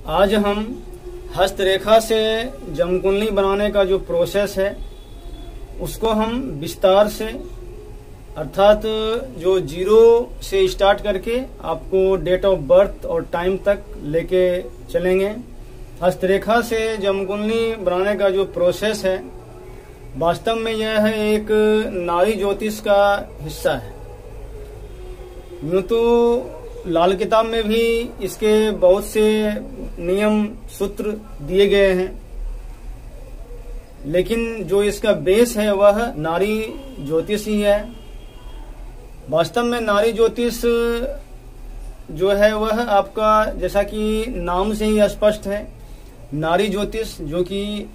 आज हम हस्तरेखा से जमकुंडली बनाने का जो प्रोसेस है उसको हम विस्तार से, अर्थात जो 0 से स्टार्ट करके आपको डेट ऑफ बर्थ और टाइम तक लेके चलेंगे। हस्तरेखा से जमकुंडली बनाने का जो प्रोसेस है वास्तव में यह है एक नाड़ी ज्योतिष का हिस्सा है। यूँ तो लाल किताब में भी इसके बहुत से नियम सूत्र दिए गए हैं, लेकिन जो इसका बेस है वह नाड़ी ज्योतिष ही है। वास्तव में नाड़ी ज्योतिष जो है वह आपका, जैसा कि नाम से ही स्पष्ट है, नाड़ी ज्योतिष जो कि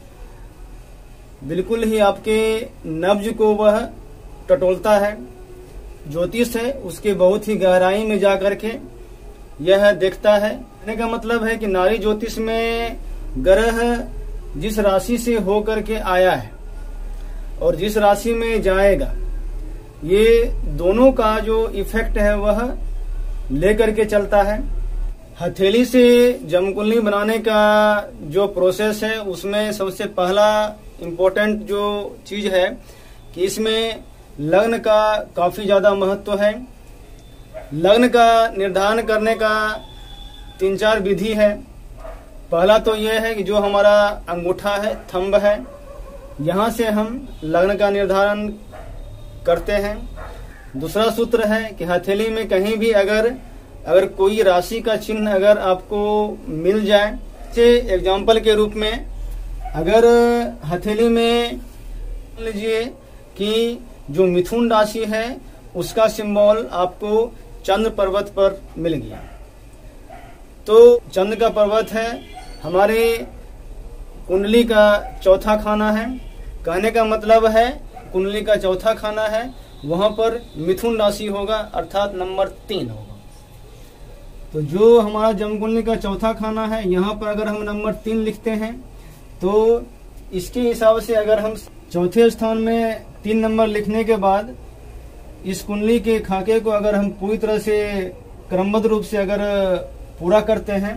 बिल्कुल ही आपके नब्ज को वह टटोलता है। ज्योतिष है उसके बहुत ही गहराई में जाकर के यह देखता है। कहने का मतलब है कि नाड़ी ज्योतिष में ग्रह जिस राशि से होकर के आया है और जिस राशि में जाएगा, ये दोनों का जो इफेक्ट है वह लेकर के चलता है। हथेली से जमकुंडली बनाने का जो प्रोसेस है उसमें सबसे पहला इम्पोर्टेंट जो चीज है कि इसमें लग्न का काफी ज्यादा महत्व है। लग्न का निर्धारण करने का 3-4 विधि है। पहला तो यह है कि जो हमारा अंगूठा है, थंब है, यहाँ से हम लग्न का निर्धारण करते हैं। दूसरा सूत्र है कि हथेली में कहीं भी अगर कोई राशि का चिन्ह अगर आपको मिल जाए, से एग्जाम्पल के रूप में अगर हथेली में लीजिए कि जो मिथुन राशि है उसका सिंबल आपको चंद्र पर्वत पर मिल गया, तो चंद्र का पर्वत है हमारे कुंडली का चौथा खाना है। कहने का मतलब है कुंडली का चौथा खाना है, वहां पर मिथुन राशि होगा, अर्थात नंबर 3 होगा। तो जो हमारा जमकुंडली का चौथा खाना है, यहाँ पर अगर हम नंबर 3 लिखते हैं तो इसके हिसाब से अगर हम चौथे स्थान में 3 नंबर लिखने के बाद इस कुंडली के खाके को अगर हम पूरी तरह से क्रमबद्ध रूप से अगर पूरा करते हैं,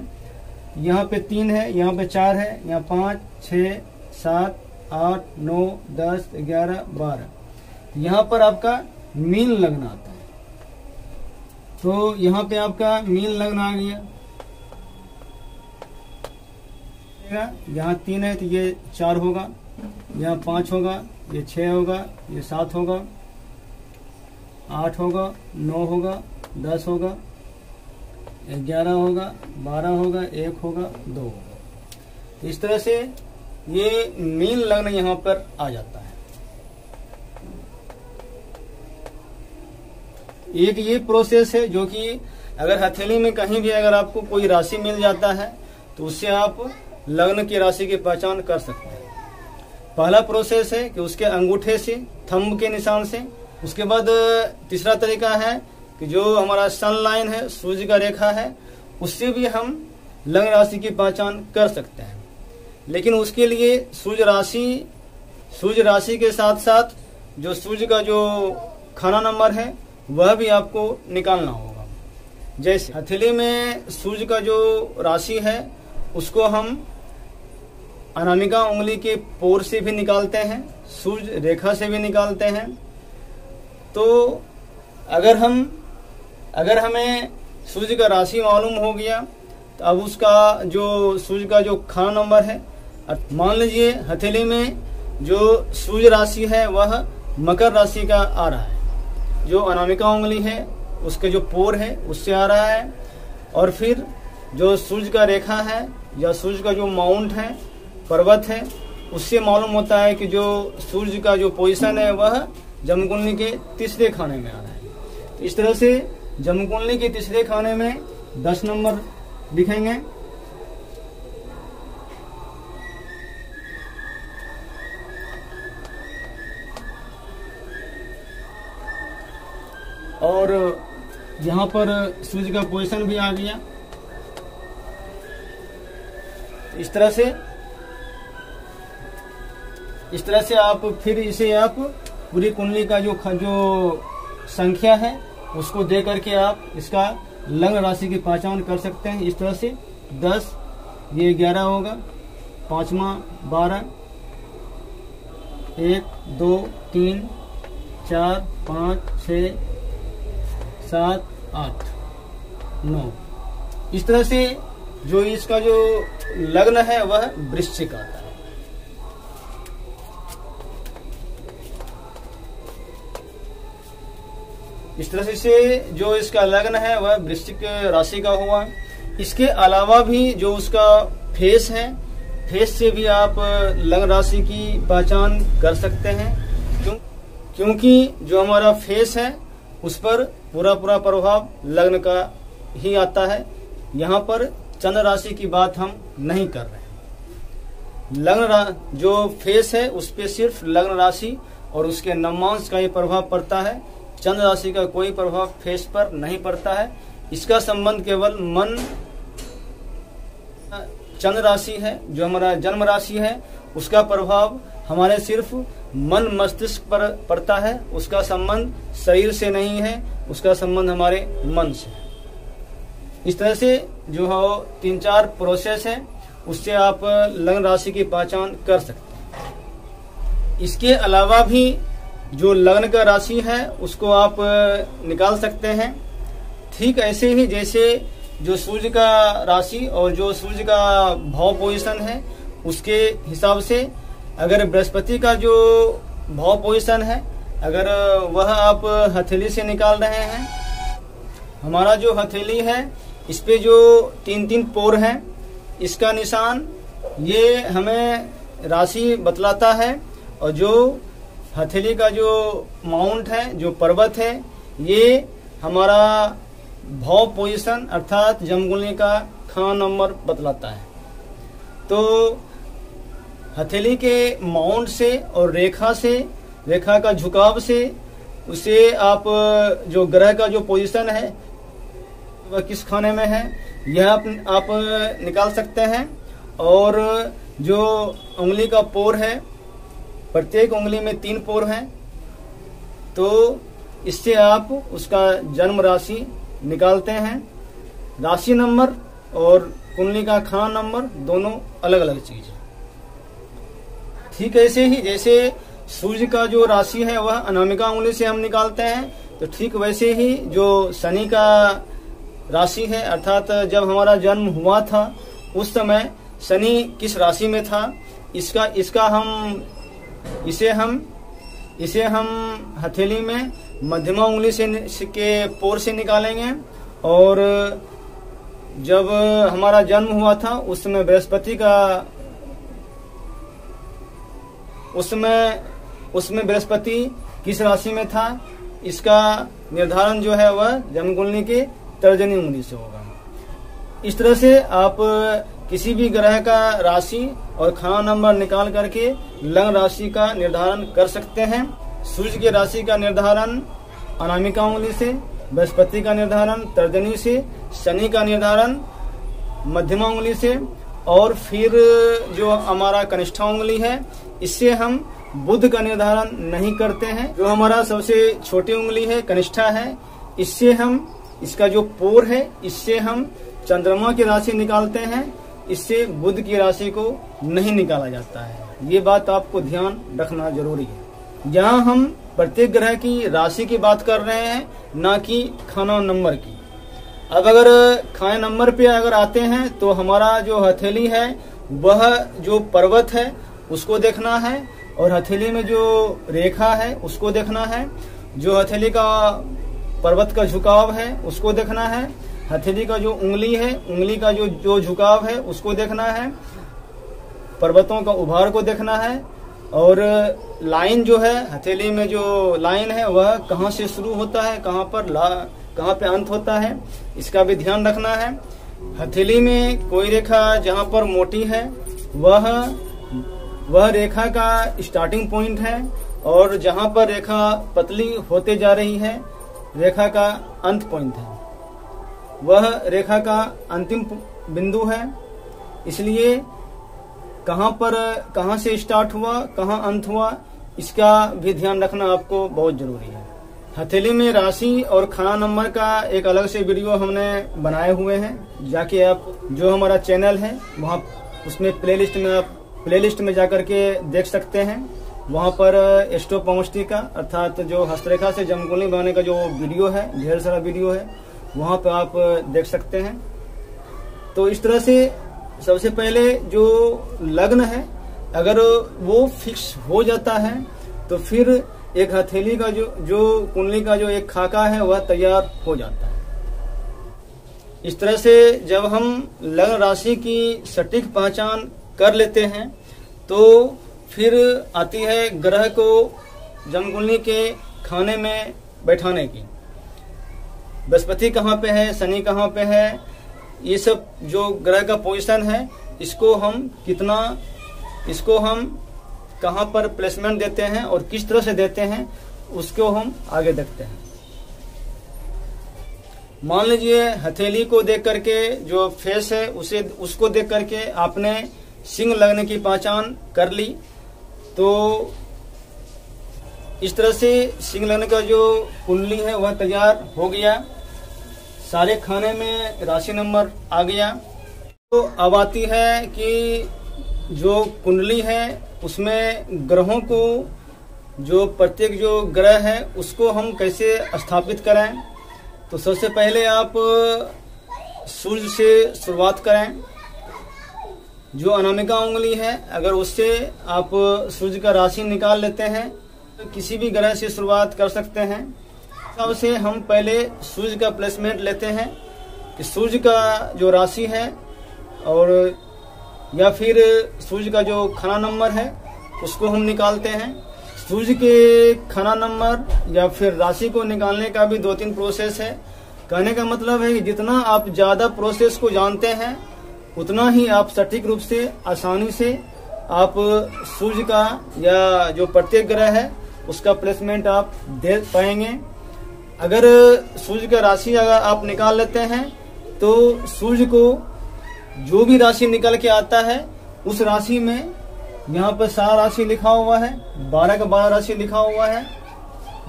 यहाँ पे 3 है, यहाँ पे 4 है, यहाँ 5, 6, 7, 8, 9, 10, 11, 12, यहाँ पर आपका मीन लग्न आता है। तो यहाँ पे आपका मीन लग्न आ गया। यहाँ 3 है तो ये 4 होगा, यहाँ 5 होगा, ये 6 होगा, ये 7 होगा, 8 होगा, 9 होगा, 10 होगा, 11 होगा, 12 होगा, 1 होगा, 2 होगा। इस तरह से ये मीन लग्न यहाँ पर आ जाता है। एक ये प्रोसेस है जो कि अगर हथेली में कहीं भी अगर आपको कोई राशि मिल जाता है तो उससे आप लग्न की राशि की पहचान कर सकते हैं। पहला प्रोसेस है कि उसके अंगूठे से, थंब के निशान से। उसके बाद तीसरा तरीका है कि जो हमारा सन लाइन है, सूर्य का रेखा है, उससे भी हम लग्न राशि की पहचान कर सकते हैं। लेकिन उसके लिए सूर्य राशि के साथ साथ जो सूर्य का जो खाना नंबर है वह भी आपको निकालना होगा। जैसे हथेली में सूर्य का जो राशि है उसको हम अनामिका उंगली के पोर से भी निकालते हैं, सूर्य रेखा से भी निकालते हैं। तो अगर हमें सूर्य का राशि मालूम हो गया तो अब उसका जो सूर्य का जो खाना नंबर है, मान लीजिए हथेली में जो सूर्य राशि है वह मकर राशि का आ रहा है, जो अनामिका उंगली है उसके जो पोर है उससे आ रहा है, और फिर जो सूर्य का रेखा है या सूर्य का जो माउंट है, पर्वत है, उससे मालूम होता है कि जो सूर्य का जो पोजीशन है वह जमकुंडली के तीसरे खाने में आ रहा है। तो इस तरह से जमकुंडली के तीसरे खाने में 10 नंबर लिखेंगे। और यहाँ पर सूर्य का पोजीशन भी आ गया। इस तरह से आप फिर इसे आप पूरी कुंडली का जो संख्या है उसको दे करके आप इसका लग्न राशि की पहचान कर सकते हैं। इस तरह से 10, ये 11 होगा, पांचवा 12, 1 2 3 4 5 6 7 8 9। इस तरह से जो इसका जो लग्न है वह वृश्चिक आता है। इस तरह से जो इसका लग्न है वह वृश्चिक राशि का हुआ। इसके अलावा भी जो उसका फेस है, फेस से भी आप लग्न राशि की पहचान कर सकते हैं, क्योंकि जो हमारा फेस है उस पर पूरा प्रभाव लग्न का ही आता है। यहाँ पर चंद्र राशि की बात हम नहीं कर रहे हैं। लग्न जो फेस है उस पे सिर्फ लग्न राशि और उसके नवमांश का ही प्रभाव पड़ता है। चंद्र राशि का कोई प्रभाव फेस पर नहीं पड़ता है। इसका संबंध केवल मन, चंद्र राशि है जो हमारा जन्म राशि है, उसका प्रभाव हमारे सिर्फ मन मस्तिष्क पर पड़ता है। उसका संबंध शरीर से नहीं है, उसका संबंध हमारे मन से है। इस तरह से जो है 3-4 प्रोसेस है, उससे आप लग्न राशि की पहचान कर सकते हैं। इसके अलावा भी जो लग्न का राशि है उसको आप निकाल सकते हैं। ठीक ऐसे ही जैसे जो सूर्य का राशि और जो सूर्य का भाव पोजीशन है उसके हिसाब से अगर बृहस्पति का जो भाव पोजीशन है अगर वह आप हथेली से निकाल रहे हैं, हमारा जो हथेली है इस पे जो 3-3 पोर हैं, इसका निशान ये हमें राशि बतलाता है। और जो हथेली का जो माउंट है, जो पर्वत है, ये हमारा भाव पोजीशन अर्थात जन्मकुंडली का खान नंबर बतलाता है। तो हथेली के माउंट से और रेखा से, रेखा का झुकाव से उसे आप जो ग्रह का जो पोजीशन है वह किस खाने में है यह आप निकाल सकते हैं। और जो उंगली का पोर है, प्रत्येक उंगली में 3 पोर हैं, तो इससे आप उसका जन्म राशि निकालते हैं। राशि नंबर और कुंडली का खान नंबर दोनों अलग अलग चीज है। ठीक ऐसे ही जैसे सूर्य का जो राशि है वह अनामिका उंगली से हम निकालते हैं, तो ठीक वैसे ही जो शनि का राशि है अर्थात जब हमारा जन्म हुआ था उस समय शनि किस राशि में था, इसे हम हथेली में मध्यमा उंगली से के पोर से निकालेंगे। और जब हमारा जन्म हुआ था उस समय बृहस्पति का उसमें बृहस्पति किस राशि में था, इसका निर्धारण जो है वह जन्मकुंडली के तर्जनी उंगली से होगा। इस तरह से आप किसी भी ग्रह का राशि और खान नंबर निकाल करके लग्न राशि का निर्धारण कर सकते हैं। सूर्य की राशि का निर्धारण अनामिका उंगली से, बृहस्पति का निर्धारण तर्जनी से, शनि का निर्धारण मध्यमा उंगली से, और फिर जो हमारा कनिष्ठा उंगली है इससे हम बुध का निर्धारण नहीं करते हैं। जो हमारा सबसे छोटी उंगली है कनिष्ठा है, इससे हम इसका जो पोर है इससे हम चंद्रमा की राशि निकालते हैं, इससे बुध की राशि को नहीं निकाला जाता है। ये बात आपको ध्यान रखना जरूरी है। यहाँ हम प्रत्येक ग्रह की राशि की बात कर रहे हैं, ना कि खाना नंबर की। अब अगर खाने नंबर पे अगर आते हैं तो हमारा जो हथेली है वह जो पर्वत है उसको देखना है, और हथेली में जो रेखा है उसको देखना है। जो हथेली का पर्वत का झुकाव है उसको देखना है। हथेली का जो उंगली है, उंगली का जो झुकाव है उसको देखना है। पर्वतों का उभार को देखना है। और लाइन जो है, हथेली में जो लाइन है वह कहाँ से शुरू होता है, कहाँ पे अंत होता है, इसका भी ध्यान रखना है। हथेली में कोई रेखा जहाँ पर मोटी है वह रेखा का स्टार्टिंग पॉइंट है, और जहाँ पर रेखा पतली होते जा रही है रेखा का अंत पॉइंट है, वह रेखा का अंतिम बिंदु है। इसलिए कहाँ से स्टार्ट हुआ, कहाँ अंत हुआ, इसका भी ध्यान रखना आपको बहुत जरूरी है। हथेली में राशि और खाना नंबर का एक अलग से वीडियो हमने बनाए हुए हैं, जाके आप जो हमारा चैनल है वहाँ उसमें प्लेलिस्ट में जाकर के देख सकते हैं। वहाँ पर एस्ट्रोपॉमस्टी का अर्थात जो हस्तरेखा से जमकुंडली बनाने का जो वीडियो है, ढेर सारा वीडियो है, वहाँ पर आप देख सकते हैं। तो इस तरह से सबसे पहले जो लग्न है अगर वो फिक्स हो जाता है तो फिर एक हथेली का जो कुंडली का जो एक खाका है वह तैयार हो जाता है। इस तरह से जब हम लग्न राशि की सटीक पहचान कर लेते हैं तो फिर आती है ग्रह को जमकुंडली के खाने में बैठाने की। बृहस्पति कहाँ पे है, शनि कहाँ पे है, ये सब जो ग्रह का पोजीशन है इसको हम कहाँ पर प्लेसमेंट देते हैं और किस तरह से देते हैं उसको हम आगे देखते हैं। मान लीजिए हथेली को देख करके जो फेस है उसको देख करके आपने सिंह लगने की पहचान कर ली, तो इस तरह से सिंह लगने का जो कुंडली है वह तैयार हो गया, सारे खाने में राशि नंबर आ गया। तो अब आती है कि जो कुंडली है उसमें ग्रहों को, जो प्रत्येक जो ग्रह है उसको हम कैसे स्थापित करें। तो सबसे पहले आप सूर्य से शुरुआत करें। जो अनामिका उंगली है अगर उससे आप सूर्य का राशि निकाल लेते हैं तो किसी भी ग्रह से शुरुआत कर सकते हैं। सबसे हम पहले सूर्य का प्लेसमेंट लेते हैं कि सूर्य का जो राशि है और या फिर सूर्य का जो खाना नंबर है उसको हम निकालते हैं। सूर्य के खाना नंबर या फिर राशि को निकालने का भी 2-3 प्रोसेस है। कहने का मतलब है कि जितना आप ज्यादा प्रोसेस को जानते हैं उतना ही आप सटीक रूप से आसानी से आप सूर्य का या जो प्रत्येक ग्रह है उसका प्लेसमेंट आप दे पाएंगे। अगर सूर्य का राशि अगर आप निकाल लेते हैं तो सूर्य को जो भी राशि निकल के आता है उस राशि में यहाँ पर 7 राशि लिखा हुआ है, 12 का 12 राशि लिखा हुआ है।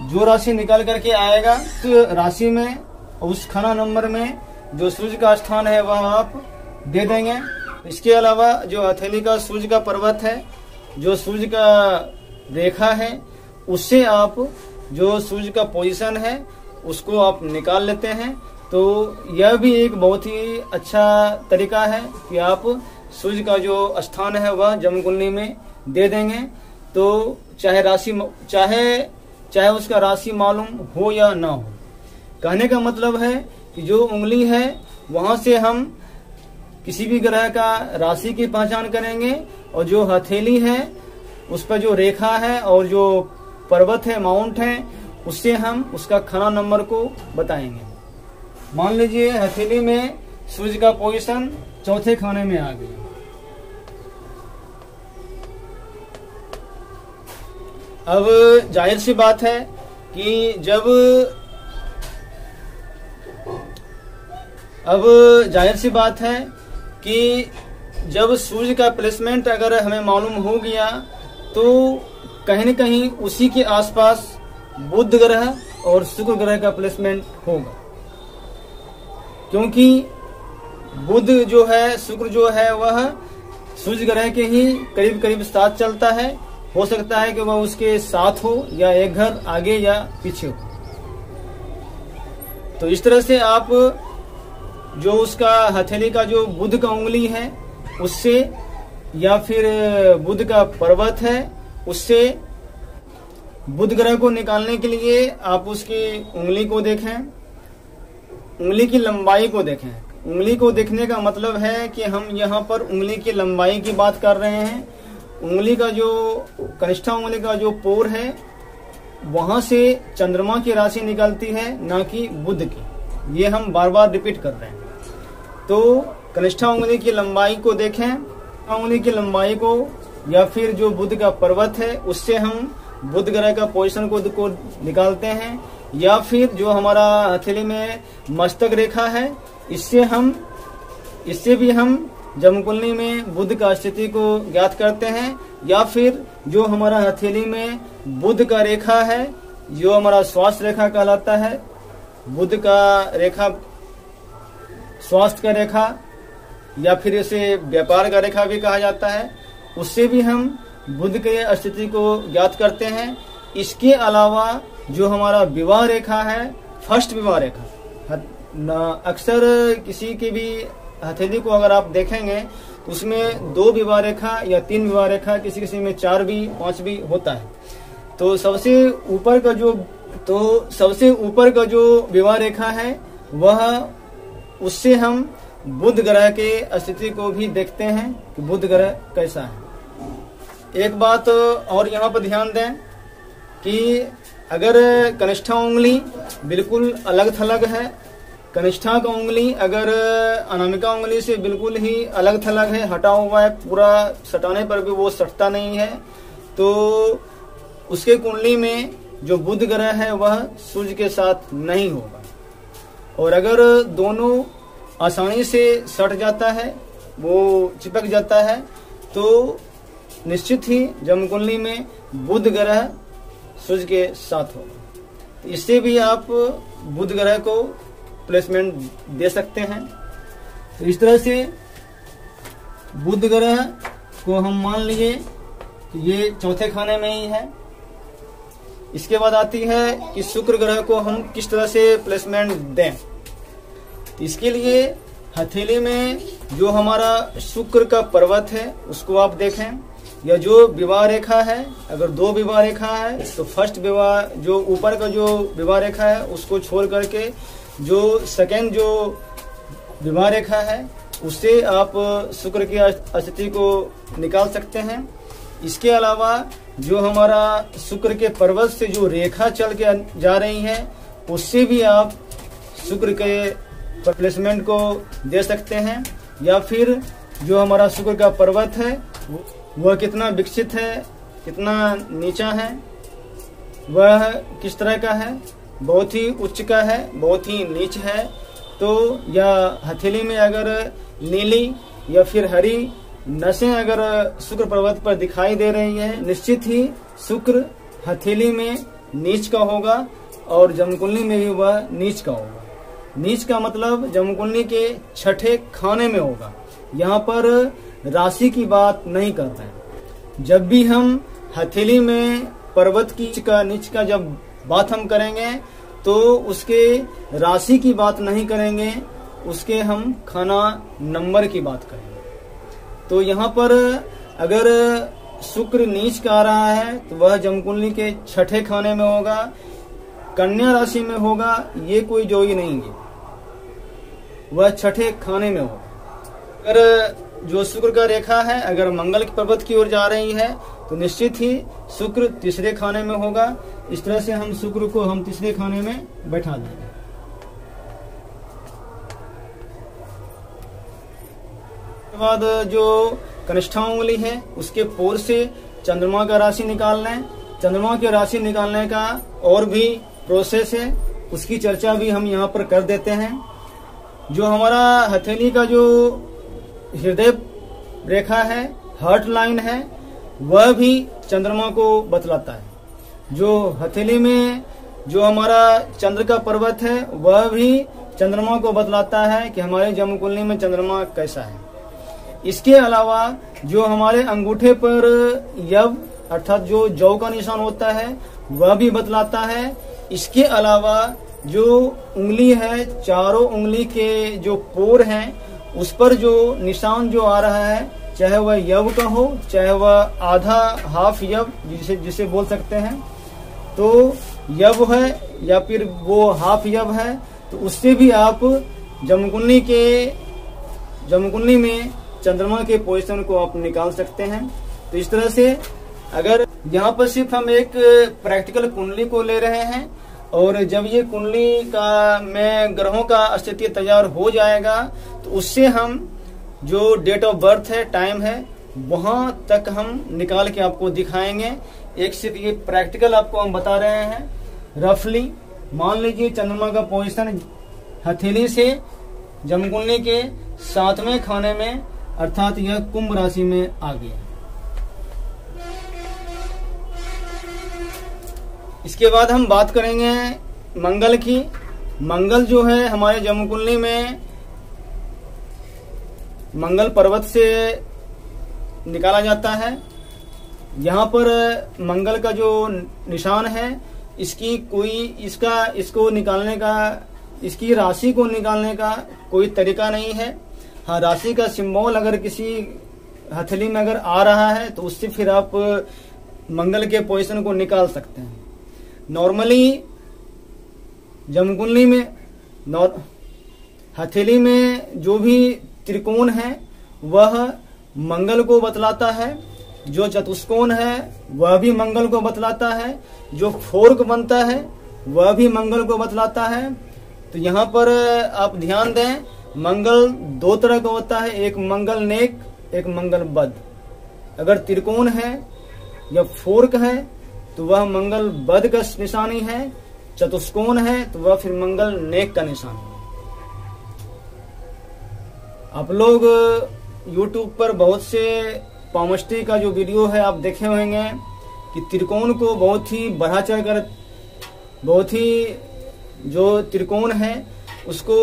जो राशि निकल करके आएगा तो राशि में उस खाना नंबर में जो सूर्य का स्थान है वह आप दे देंगे। इसके अलावा जो हथेली का सूर्य का पर्वत है, जो सूर्य का रेखा है, उससे आप जो सूर्य का पोजीशन है उसको आप निकाल लेते हैं। तो यह भी एक बहुत ही अच्छा तरीका है कि आप सूर्य का जो स्थान है वह जमकुंडली में दे देंगे। तो चाहे उसका राशि मालूम हो या ना हो। कहने का मतलब है कि जो उंगली है वहां से हम किसी भी ग्रह का राशि की पहचान करेंगे और जो हथेली है उस पर जो रेखा है और जो पर्वत है, माउंट है, उससे हम उसका खाना नंबर को बताएंगे। मान लीजिए हथेली में सूर्य का पोजीशन चौथे खाने में आ गया। अब जाहिर सी बात है कि जब सूर्य का प्लेसमेंट अगर हमें मालूम हो गया तो कहीं न कहीं उसी के आसपास बुध ग्रह और शुक्र ग्रह का प्लेसमेंट होगा, क्योंकि बुध जो है, शुक्र जो है वह सूर्य ग्रह के ही करीब करीब साथ चलता है। हो सकता है कि वह उसके साथ हो या एक घर आगे या पीछे हो। तो इस तरह से आप जो उसका हथेली का जो बुध का उंगली है उससे या फिर बुध का पर्वत है उससे बुध ग्रह को निकालने के लिए आप उसकी उंगली को देखें, उंगली की लंबाई को देखें। उंगली को देखने का मतलब है कि हम यहाँ पर उंगली की लंबाई की बात कर रहे हैं। उंगली का जो कनिष्ठा उंगली का जो पोर है वहां से चंद्रमा की राशि निकलती है, ना कि बुध की। ये हम बार बार रिपीट कर रहे हैं। तो कनिष्ठा उंगली की लंबाई को देखें, उंगली की लंबाई को या फिर जो बुध का पर्वत है उससे हम बुध ग्रह का पोजीशन को निकालते हैं, या फिर जो हमारा हथेली में मस्तक रेखा है इससे भी हम जमकुंडली में बुध का स्थिति को ज्ञात करते हैं, या फिर जो हमारा हथेली में बुध का रेखा है जो हमारा स्वास्थ्य रेखा कहलाता है, बुध का रेखा स्वास्थ्य का रेखा या फिर इसे व्यापार का रेखा भी कहा जाता है, उससे भी हम बुध के स्थिति को ज्ञात करते हैं। इसके अलावा जो हमारा विवाह रेखा है, फर्स्ट विवाह रेखा, अक्सर किसी की भी हथेली को अगर आप देखेंगे तो उसमें 2 विवाह रेखा या 3 विवाह रेखा, किसी किसी में 4 भी 5 भी होता है। तो सबसे ऊपर का जो विवाह रेखा है वह, उससे हम बुध ग्रह के स्थिति को भी देखते हैं कि बुध ग्रह कैसा है। एक बात और यहाँ पर ध्यान दें कि अगर कनिष्ठा उंगली बिल्कुल अलग थलग है, कनिष्ठा का उंगली अगर अनामिका उंगली से बिल्कुल ही अलग थलग है, हटा हुआ है, पूरा सटाने पर भी वो सटता नहीं है, तो उसके कुंडली में जो बुध ग्रह है वह सूर्य के साथ नहीं होगा। और अगर दोनों आसानी से सट जाता है, वो चिपक जाता है, तो निश्चित ही जन्मकुंडली में बुध ग्रह सूर्य के साथ होगा। तो इससे भी आप बुध ग्रह को प्लेसमेंट दे सकते हैं। तो इस तरह से बुध ग्रह को हम मान लिए कि ये चौथे खाने में ही है। इसके बाद आती है कि शुक्र ग्रह को हम किस तरह से प्लेसमेंट दें। इसके लिए हथेली में जो हमारा शुक्र का पर्वत है उसको आप देखें, या जो विवाह रेखा है, अगर 2 विवाह रेखा है तो फर्स्ट विवाह जो ऊपर का जो विवाह रेखा है उसको छोड़ करके जो सेकेंड जो विवाह रेखा है उससे आप शुक्र की स्थिति को निकाल सकते हैं। इसके अलावा जो हमारा शुक्र के पर्वत से जो रेखा चल के जा रही है उससे भी आप शुक्र के प्लेसमेंट को दे सकते हैं। या फिर जो हमारा शुक्र का पर्वत है वह कितना विकसित है, कितना नीचा है, वह किस तरह का है, बहुत ही उच्च का है, बहुत ही नीच है, तो या हथेली में अगर नीली या फिर हरी नसें अगर शुक्र पर्वत पर दिखाई दे रही है, निश्चित ही शुक्र हथेली में नीच का होगा और जन्मकुंडली में भी वह नीच का होगा। नीच का मतलब जन्मकुंडली के छठे खाने में होगा। यहाँ पर राशि की बात नहीं कर रहे हैं। जब भी हम हथेली में पर्वत की नीच का जब बात हम करेंगे तो उसके राशि की बात नहीं करेंगे, उसके हम खाना नंबर की बात करेंगे। तो यहाँ पर अगर शुक्र नीच का आ रहा है तो वह जन्मकुंडली के छठे खाने में होगा, कन्या राशि में होगा, ये कोई जोड़ी नहीं है, वह छठे खाने में होगा। अगर जो शुक्र का रेखा है अगर मंगल के पर्वत की ओर जा रही है तो निश्चित ही शुक्र तीसरे खाने में होगा। इस तरह से हम शुक्र को हम तीसरे खाने में बैठा देंगे। उसके बाद जो कनिष्ठा उंगली है उसके पोर से चंद्रमा का राशि निकालना है। चंद्रमा की राशि निकालने का और भी प्रोसेस है, उसकी चर्चा भी हम यहाँ पर कर देते हैं। जो हमारा हथेली का जो हृदय रेखा है, हार्ट लाइन है, वह भी चंद्रमा को बतलाता है। जो हथेली में जो हमारा चंद्र का पर्वत है वह भी चंद्रमा को बतलाता है कि हमारे जन्मकुंडली में चंद्रमा कैसा है। इसके अलावा जो हमारे अंगूठे पर यव अर्थात जो जौ का निशान होता है वह भी बतलाता है। इसके अलावा जो उंगली है, चारों उंगली के जो पोर हैं उस पर जो निशान जो आ रहा है, चाहे वह यव का हो चाहे वह आधा हाफ यव जिसे बोल सकते हैं, तो यव है या फिर वो हाफ यव है, तो उससे भी आप जन्मकुंडली में चंद्रमा के पोजीशन को आप निकाल सकते हैं। तो इस तरह से अगर यहाँ पर सिर्फ हम एक प्रैक्टिकल कुंडली को ले रहे हैं और जब ये कुंडली का में ग्रहों का स्थिति तैयार हो जाएगा तो उससे हम जो डेट ऑफ बर्थ है, टाइम है, वहां तक हम निकाल के आपको दिखाएंगे। एक सिर्फ ये प्रैक्टिकल आपको हम बता रहे हैं। रफली मान लीजिए चंद्रमा का पोजीशन हथेली से जन्मकुंडली के 7वें खाने में अर्थात यह कुंभ राशि में आ गया। इसके बाद हम बात करेंगे मंगल की। मंगल जो है हमारे जन्म कुंडली में मंगल पर्वत से निकाला जाता है। यहाँ पर मंगल का जो निशान है, इसको निकालने का, इसकी राशि को निकालने का कोई तरीका नहीं है। हाँ, राशि का सिंबल अगर किसी हथेली में अगर आ रहा है तो उससे फिर आप मंगल के पोजीशन को निकाल सकते हैं। नॉर्मली जन्म कुंडली में हथेली में जो भी त्रिकोण है वह मंगल को बतलाता है, जो चतुष्कोण है वह भी मंगल को बतलाता है, जो फोर्क बनता है वह भी मंगल को बतलाता है। तो यहाँ पर आप ध्यान दें, मंगल दो तरह का होता है, एक मंगल नेक, एक मंगल बद। अगर त्रिकोण है या फोर्क है तो वह मंगल बद का निशानी है, चतुष्कोण है तो वह फिर मंगल नेक का निशान है। आप लोग YouTube पर बहुत से पामस्ट्री का जो वीडियो है आप देखे होंगे कि त्रिकोण को बहुत ही बढ़ा चढ़कर, बहुत ही जो त्रिकोण है उसको,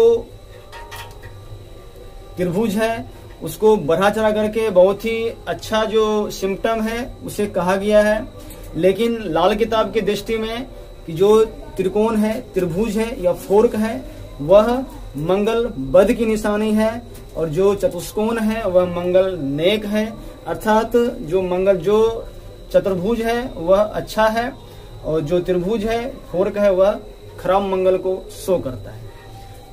त्रिभुज है उसको बढ़ा चढ़ा करके बहुत ही अच्छा जो सिम्टम है उसे कहा गया है। लेकिन लाल किताब की दृष्टि में कि जो त्रिकोण है, त्रिभुज है या फोर्क है वह मंगल बद की निशानी है, और जो चतुष्कोण है वह मंगल नेक है। अर्थात जो चतुर्भुज है वह अच्छा है और जो त्रिभुज है, फोर्क है, वह खराब मंगल को शो करता है।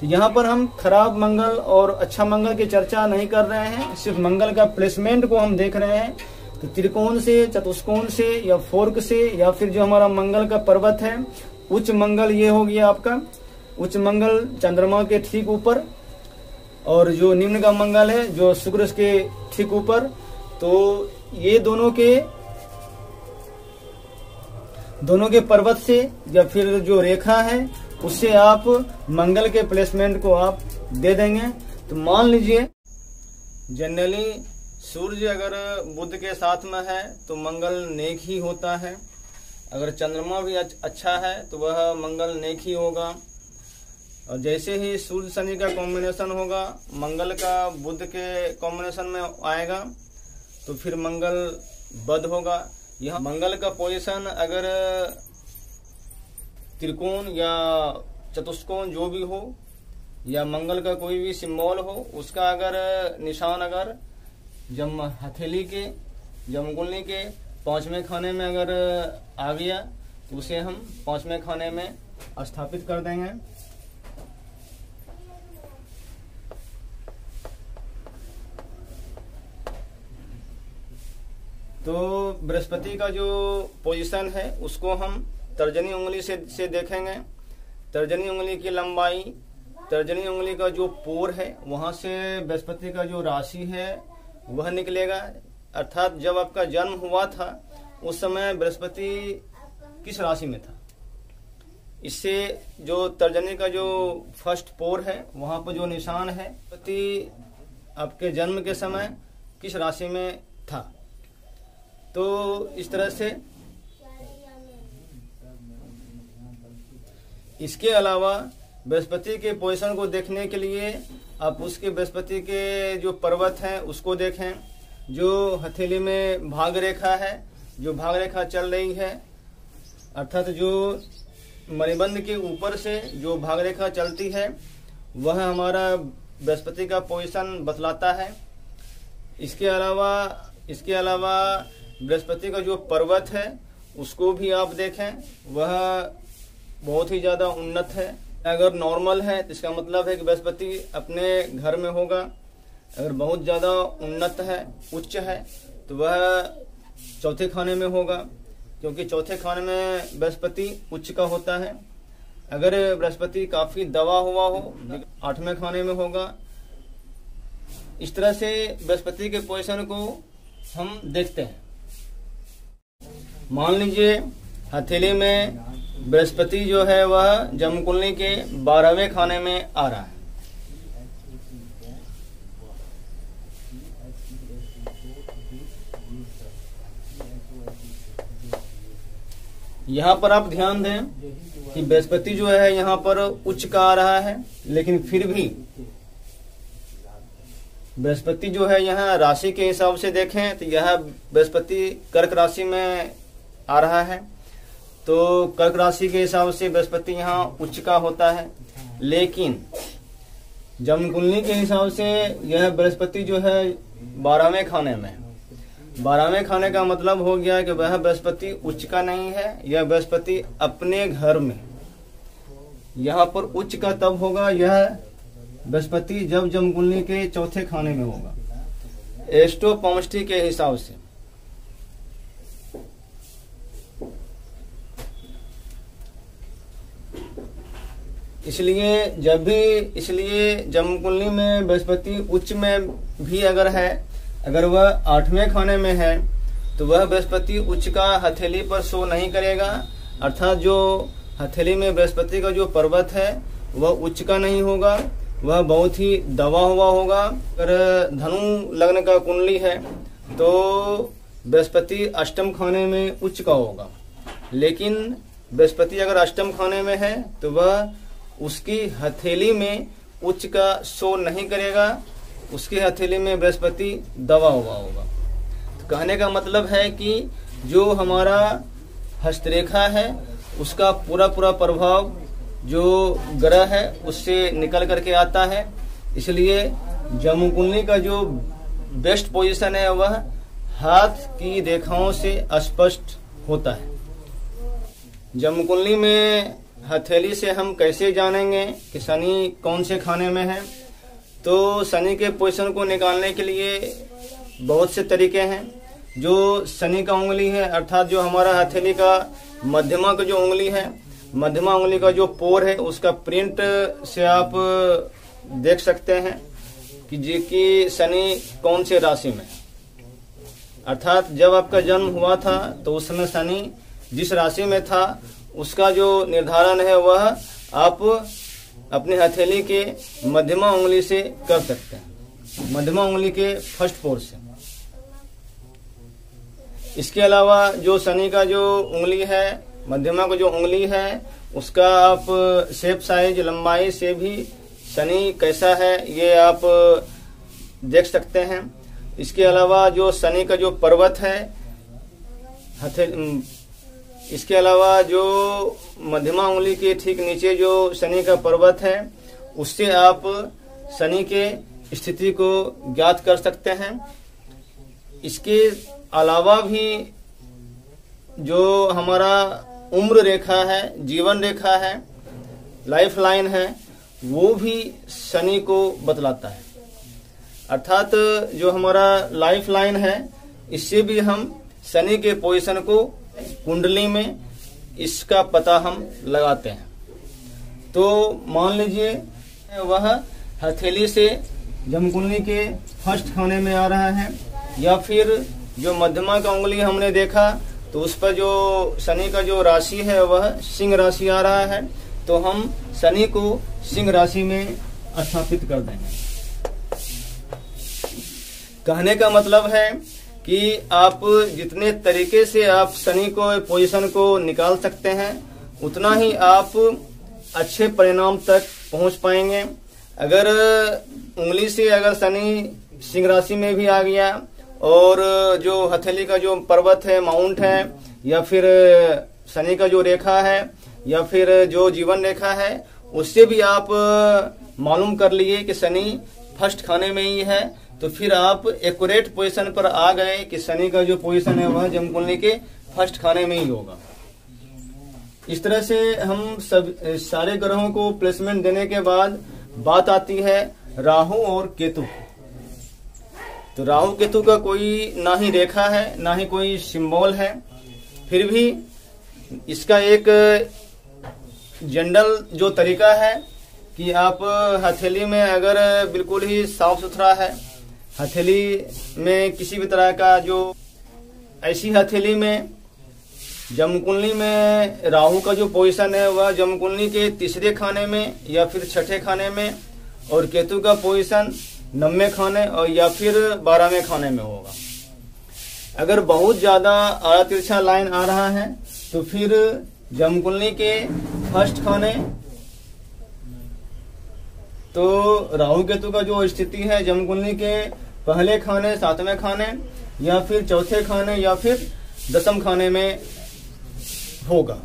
तो यहाँ पर हम खराब मंगल और अच्छा मंगल की चर्चा नहीं कर रहे हैं, सिर्फ मंगल का प्लेसमेंट को हम देख रहे हैं। तो त्रिकोण से, चतुष्कोण से या फोर्क से, या फिर जो हमारा मंगल का पर्वत है, उच्च मंगल ये हो गया आपका, उच्च मंगल चंद्रमा के ठीक ऊपर, और जो निम्न का मंगल है जो शुक्र के ठीक ऊपर। तो ये दोनों के पर्वत से या फिर जो रेखा है उससे आप मंगल के प्लेसमेंट को आप दे देंगे। तो मान लीजिए जनरली सूर्य अगर बुध के साथ में है तो मंगल नेक ही होता है, अगर चंद्रमा भी अच्छा है तो वह मंगल नेक ही होगा। और जैसे ही सूर्य शनि का कॉम्बिनेशन होगा, मंगल का बुध के कॉम्बिनेशन में आएगा तो फिर मंगल बद होगा। यह मंगल का पोजीशन अगर त्रिकोण या चतुष्कोण जो भी हो, या मंगल का कोई भी सिंबल हो, उसका अगर निशान अगर हथेली के, जमकुंडली के 5वें खाने में अगर आ गया तो उसे हम 5वें खाने में स्थापित कर देंगे। तो बृहस्पति का जो पोजीशन है उसको हम तर्जनी उंगली से देखेंगे। तर्जनी उंगली की लंबाई, तर्जनी उंगली का जो पोर है वहां से बृहस्पति का जो राशि है वह निकलेगा। अर्थात जब आपका जन्म हुआ था उस समय बृहस्पति किस राशि में था, इससे जो तर्जनी का जो फर्स्ट पोर है वहां पर जो निशान है, बृहस्पति आपके जन्म के समय किस राशि में था। तो इस तरह से इसके अलावा बृहस्पति के पोजीशन को देखने के लिए आप उसके बृहस्पति के जो पर्वत हैं उसको देखें। जो हथेली में भाग रेखा है, जो भाग रेखा चल रही है, अर्थात जो मणिबंध के ऊपर से जो भाग रेखा चलती है वह हमारा बृहस्पति का पोजीशन बतलाता है। इसके अलावा बृहस्पति का जो पर्वत है उसको भी आप देखें, वह बहुत ही ज्यादा उन्नत है। अगर नॉर्मल है तो इसका मतलब है कि बृहस्पति अपने घर में होगा। अगर बहुत ज्यादा उन्नत है, उच्च है, तो वह चौथे खाने में होगा, क्योंकि चौथे खाने में बृहस्पति उच्च का होता है। अगर बृहस्पति काफी दबा हुआ हो, 8वें खाने में होगा। इस तरह से बृहस्पति के पोजीशन को हम देखते हैं। मान लीजिए हथेली में बृहस्पति जो है वह जन्मकुंडली के 12वें खाने में आ रहा है। यहाँ पर आप ध्यान दें कि बृहस्पति जो है यहाँ पर उच्च का आ रहा है, लेकिन फिर भी बृहस्पति जो है यहाँ राशि के हिसाब से देखें तो यह बृहस्पति कर्क राशि में आ रहा है। तो कर्क राशि के हिसाब से बृहस्पति यहाँ उच्च का होता है, लेकिन जन्म कुंडली के हिसाब से यह बृहस्पति जो है 12वें खाने में। 12वें खाने का मतलब हो गया कि वह बृहस्पति उच्च का नहीं है, यह बृहस्पति अपने घर में। यहाँ पर उच्च का तब होगा यह बृहस्पति जब जन्म कुंडली के चौथे खाने में होगा, एस्ट्रोपोमस्ट्री के हिसाब से। इसलिए जन्म कुंडली में बृहस्पति उच्च में भी अगर है, अगर वह 8वें खाने में है तो वह बृहस्पति उच्च का हथेली पर शो नहीं करेगा, अर्थात जो हथेली में बृहस्पति का जो पर्वत है वह उच्च का नहीं होगा, वह बहुत ही दबा हुआ होगा। अगर धनु लग्न का कुंडली है तो बृहस्पति अष्टम खाने में उच्च का होगा, लेकिन बृहस्पति अगर अष्टम खाने में है तो वह उसकी हथेली में उच्च का शो नहीं करेगा, उसकी हथेली में बृहस्पति दबा हुआ होगा। तो कहने का मतलब है कि जो हमारा हस्तरेखा है उसका पूरा प्रभाव जो ग्रह है उससे निकल करके आता है। इसलिए जन्म कुंडली का जो बेस्ट पोजीशन है वह हाथ की रेखाओं से स्पष्ट होता है। जन्म कुंडली में हथेली से हम कैसे जानेंगे कि शनि कौन से खाने में है? तो शनि के पोजीशन को निकालने के लिए बहुत से तरीके हैं। जो शनि का उंगली है, अर्थात जो हमारा हथेली का मध्यमा का जो उंगली है, मध्यमा उंगली का जो पोर है, उसका प्रिंट से आप देख सकते हैं कि शनि कौन से राशि में। अर्थात जब आपका जन्म हुआ था तो उस समय शनि जिस राशि में था उसका जो निर्धारण है वह आप अपने हथेली के मध्यमा उंगली से कर सकते हैं, मध्यमा उंगली के फर्स्ट पोर से। इसके अलावा जो शनि का जो उंगली है, मध्यमा का जो उंगली है, उसका आप शेप साइज लंबाई से भी शनि कैसा है ये आप देख सकते हैं। इसके अलावा जो शनि का जो पर्वत है इसके अलावा जो मध्यमा उंगली के ठीक नीचे जो शनि का पर्वत है उससे आप शनि के स्थिति को ज्ञात कर सकते हैं। इसके अलावा भी जो हमारा उम्र रेखा है, जीवन रेखा है, लाइफ लाइन है, वो भी शनि को बतलाता है। अर्थात जो हमारा लाइफ लाइन है इससे भी हम शनि के पोजीशन को कुंडली में इसका पता हम लगाते हैं। तो मान लीजिए वह हथेली से जन्म कुंडली के फर्स्ट खाने में आ रहा है, या फिर जो मध्यमा का उंगली हमने देखा तो उस पर जो शनि का जो राशि है वह सिंह राशि आ रहा है, तो हम शनि को सिंह राशि में स्थापित कर देंगे। कहने का मतलब है कि आप जितने तरीके से आप शनि को पोजीशन को निकाल सकते हैं उतना ही आप अच्छे परिणाम तक पहुंच पाएंगे। अगर उंगली से अगर शनि सिंह राशि में भी आ गया और जो हथेली का जो पर्वत है, माउंट है, या फिर शनि का जो रेखा है, या फिर जो जीवन रेखा है, उससे भी आप मालूम कर लिए कि शनि फर्स्ट खाने में ही है, तो फिर आप एक्यूरेट पोजीशन पर आ गए कि शनि का जो पोजीशन है वह जन्म कुंडली के फर्स्ट खाने में ही होगा। इस तरह से हम सब सारे ग्रहों को प्लेसमेंट देने के बाद बात आती है राहु और केतु। तो राहु केतु का कोई ना ही रेखा है ना ही कोई सिंबल है, फिर भी इसका एक जनरल जो तरीका है कि आप हथेली में अगर बिल्कुल ही साफ सुथरा है, हथेली में किसी भी तरह का जो ऐसी हथेली में जन्म कुंडली में राहु का जो पोजीशन है वह जन्म कुंडली के तीसरे खाने में या फिर छठे खाने में, और केतु का पोजीशन 9वें खाने और या फिर 12वें खाने में होगा। अगर बहुत ज्यादा आड़ा तिरछा लाइन आ रहा है तो फिर जमकुंडली के फर्स्ट खाने, तो राहु केतु का जो स्थिति है जमकुंडली के पहले खाने, सातवें खाने, या फिर चौथे खाने, या फिर दसम खाने में होगा।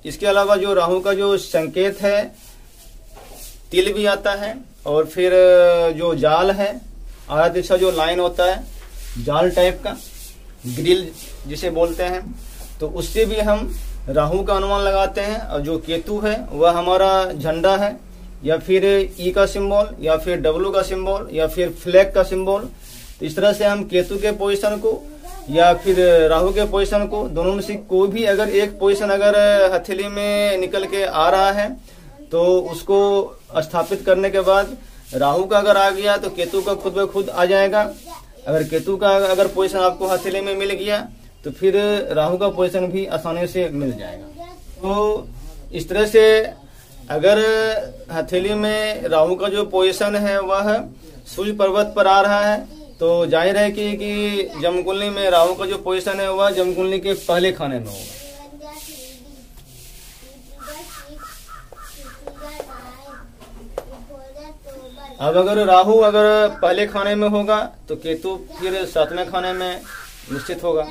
इसके अलावा जो राहु का जो संकेत है, तिल भी आता है, और फिर जो जाल है, आधा तिरछा जो लाइन होता है, जाल टाइप का, ग्रिल जिसे बोलते हैं, तो उससे भी हम राहु का अनुमान लगाते हैं। और जो केतु है वह हमारा झंडा है, या फिर ई का सिंबल, या फिर डब्लू का सिंबल, या फिर फ्लैग का सिंबल। तो इस तरह से हम केतु के पोजीशन को या फिर राहु के पोजीशन को, दोनों में से कोई भी अगर एक पोजीशन अगर हथेली में निकल के आ रहा है तो उसको स्थापित करने के बाद राहु का अगर आ गया तो केतु का खुद ब खुद आ जाएगा। अगर केतु का अगर पोजीशन आपको हथेली में मिल गया तो फिर राहु का पोजीशन भी आसानी से मिल जाएगा। तो इस तरह से अगर हथेली में राहु का जो पोजीशन है वह सूर्य पर्वत पर आ रहा है तो जाहिर है कि जमकुंडली में राहु का जो पोजीशन है वह जमकुंडली के पहले खाने में होगा। अब अगर राहु अगर पहले खाने में होगा तो केतु फिर सातवें खाने में निश्चित होगा।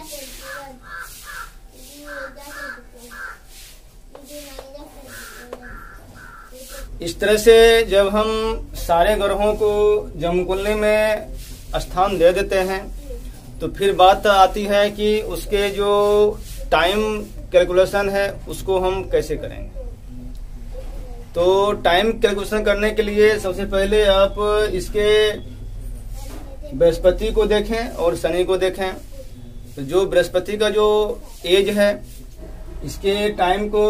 इस तरह से जब हम सारे ग्रहों को जमकुंडली में स्थान दे देते हैं तो फिर बात आती है कि उसके जो टाइम कैलकुलेशन है उसको हम कैसे करेंगे। तो टाइम कैलकुलेशन करने के लिए सबसे पहले आप इसके बृहस्पति को देखें और शनि को देखें। तो जो बृहस्पति का जो एज है इसके टाइम को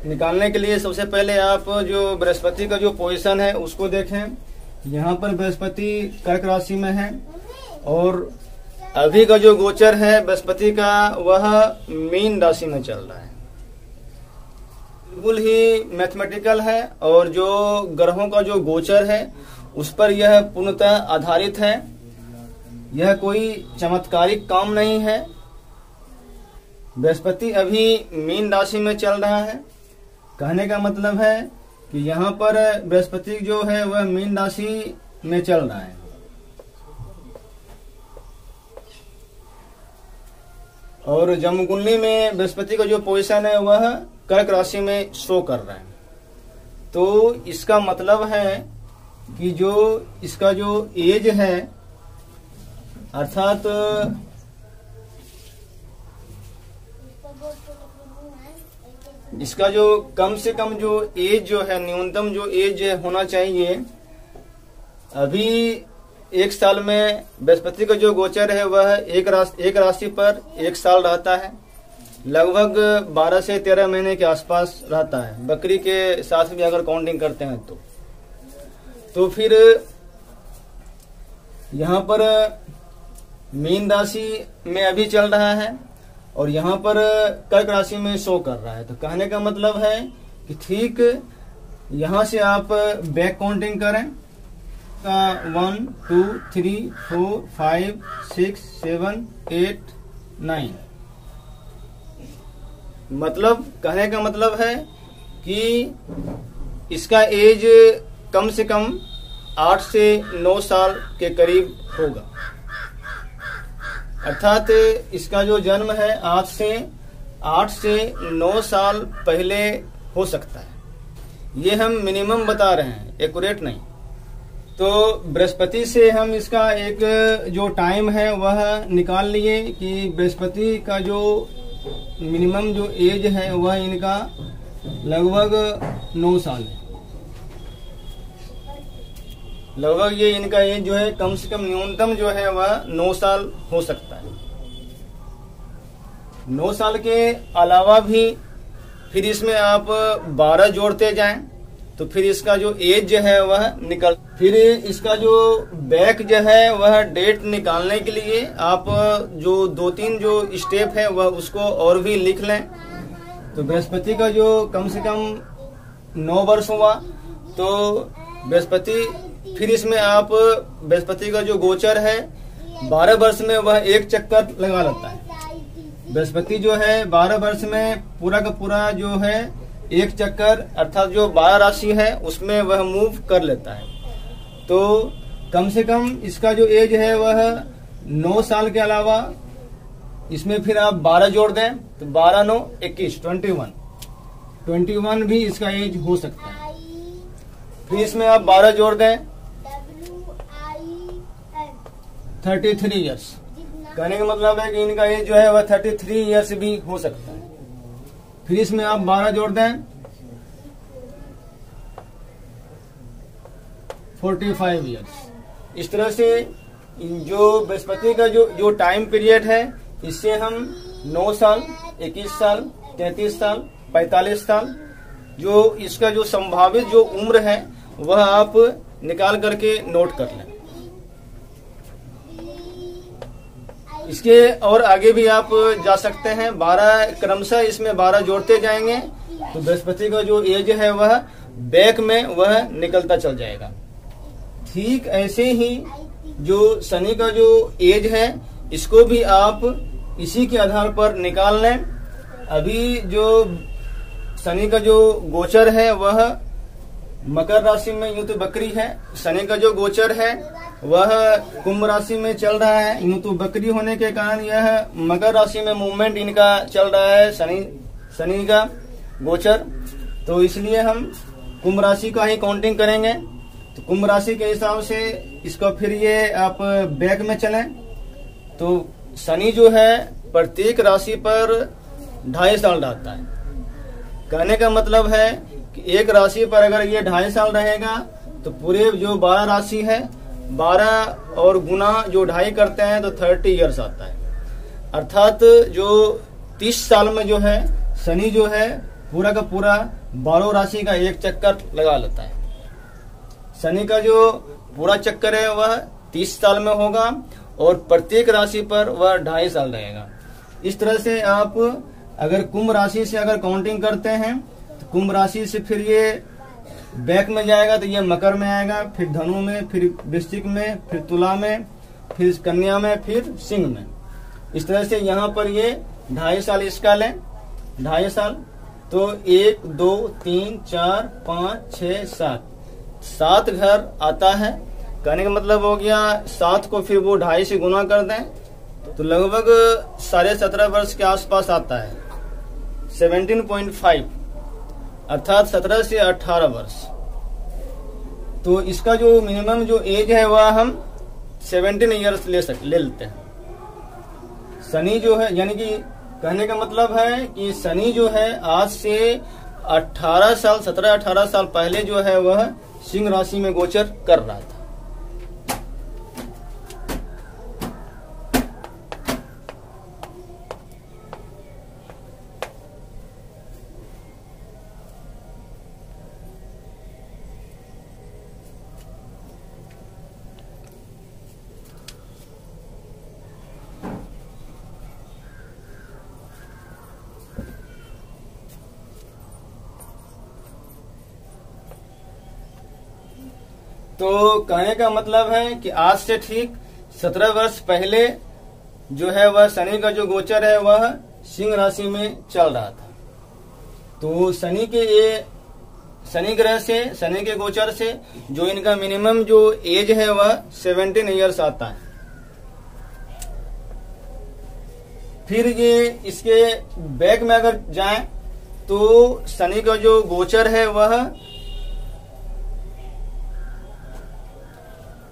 निकालने के लिए सबसे पहले आप जो बृहस्पति का जो पोजीशन है उसको देखें। यहाँ पर बृहस्पति कर्क राशि में है और अभी का जो गोचर है बृहस्पति का वह मीन राशि में चल रहा है। बिल्कुल ही मैथमेटिकल है और जो ग्रहों का जो गोचर है उस पर यह पूर्णतः आधारित है। यह कोई चमत्कारिक काम नहीं है। बृहस्पति अभी मीन राशि में चल रहा है, कहने का मतलब है कि यहाँ पर बृहस्पति जो है वह मीन राशि में चल रहा है। और जमकुंडली में बृहस्पति का जो पोजीशन है वह कर्क राशि में शो कर रहा है। तो इसका मतलब है कि जो इसका जो एज है अर्थात इसका जो कम से कम जो एज जो है, न्यूनतम जो एज होना चाहिए, अभी एक साल में बृहस्पति का जो गोचर है वह एक राशि पर एक साल रहता है, लगभग 12 से 13 महीने के आसपास रहता है, बकरी के साथ भी अगर काउंटिंग करते हैं तो फिर यहाँ पर मीन राशि में अभी चल रहा है और यहाँ पर कर्क राशि में शो कर रहा है। तो कहने का मतलब है कि ठीक यहाँ से आप बैक काउंटिंग करें, 1 2 3 4 5 6 7 8 9, मतलब कहने का मतलब है कि इसका एज कम से कम 8 से 9 साल के करीब होगा। अर्थात इसका जो जन्म है 8 से 9 साल पहले हो सकता है। ये हम मिनिमम बता रहे हैं, एक्यूरेट नहीं। तो बृहस्पति से हम इसका एक जो टाइम है वह निकाल लिए कि बृहस्पति का जो मिनिमम जो एज है वह इनका लगभग 9 साल है। लगभग ये इनका एज जो है कम से कम न्यूनतम जो है वह 9 साल हो सकता है। 9 साल के अलावा भी फिर इसमें आप 12 जोड़ते जाएं तो फिर इसका जो एज जो है वह निकल, फिर इसका जो बैक जो है वह डेट निकालने के लिए आप जो 2-3 जो स्टेप है वह उसको और भी लिख लें। तो बृहस्पति का जो कम से कम 9 वर्ष हुआ तो बृहस्पति, फिर इसमें आप बृहस्पति का जो गोचर है 12 वर्ष में वह एक चक्कर लगा लेता है। बृहस्पति जो है 12 वर्ष में पूरा का पूरा जो है एक चक्कर अर्थात जो 12 राशि है उसमें वह मूव कर लेता है। तो कम से कम इसका जो एज है वह 9 साल के अलावा इसमें फिर आप 12 जोड़ दें तो 12 9 21 21 भी इसका एज हो सकता है। फिर इसमें आप 12 जोड़ दें 33 ईयर्स। कहने का मतलब है कि इनका एज जो है वह 33 ईयर्स भी हो सकता है। फिर इसमें आप 12 जोड़ दें 45 ईयर्स। इस तरह से जो बृहस्पति का जो टाइम पीरियड है इससे हम 9 साल 21 साल 33 साल 45 साल जो इसका जो संभावित जो उम्र है वह आप निकाल करके नोट कर लें। इसके और आगे भी आप जा सकते हैं। 12 क्रमशः इसमें 12 जोड़ते जाएंगे तो बृहस्पति का जो एज है वह बैक में वह निकलता चल जाएगा। ठीक ऐसे ही जो शनि का जो एज है इसको भी आप इसी के आधार पर निकाल लें। अभी जो शनि का जो गोचर है वह मकर राशि में यूं तो बकरी है। शनि का जो गोचर है वह कुंभ राशि में चल रहा है। यूं तो बकरी होने के कारण यह मकर राशि में मूवमेंट इनका चल रहा है शनि का गोचर। तो इसलिए हम कुंभ राशि का ही काउंटिंग करेंगे। तो कुंभ राशि के हिसाब से इसको फिर ये आप बैक में चलें तो शनि जो है प्रत्येक राशि पर 2.5 साल रहता है। कहने का मतलब है कि एक राशि पर अगर ये 2.5 साल रहेगा तो पूरे जो 12 राशि है 12 और गुना जो 2.5 करते हैं तो 30 ईयर्स आता है। अर्थात जो 30 साल में जो है शनि जो है पूरा का पूरा 12 राशि का एक चक्कर लगा लेता है। शनि का जो पूरा चक्कर है वह 30 साल में होगा और प्रत्येक राशि पर वह 2.5 साल रहेगा। इस तरह से आप अगर कुंभ राशि से अगर काउंटिंग करते हैं तो कुंभ राशि से फिर ये बैक में जाएगा तो ये मकर में आएगा, फिर धनु में, फिर वृश्चिक में, फिर तुला में, फिर कन्या में, फिर सिंह में। इस तरह से यहाँ पर ये 2.5 साल इसका लें 2.5 साल तो 1 2 3 4 5 6 7 घर आता है। कहने का मतलब हो गया 7 को फिर वो 2.5 से गुना कर दें तो लगभग 17.5 वर्ष के आसपास आता है 17.5 अर्थात 17 से 18 वर्ष। तो इसका जो मिनिमम जो एज है वह हम 17 ईयर्स ले लेते हैं। शनि जो है यानी कि कहने का मतलब है कि शनि जो है आज से 18 साल 17-18 साल पहले जो है वह सिंह राशि में गोचर कर रहा था। तो कहने का मतलब है कि आज से ठीक 17 वर्ष पहले जो है वह शनि का जो गोचर है वह सिंह राशि में चल रहा था। तो शनि ग्रह से शनि के गोचर से जो इनका मिनिमम जो एज है वह 17 ईयर्स आता है। फिर ये इसके बैक में अगर जाएं तो शनि का जो गोचर है वह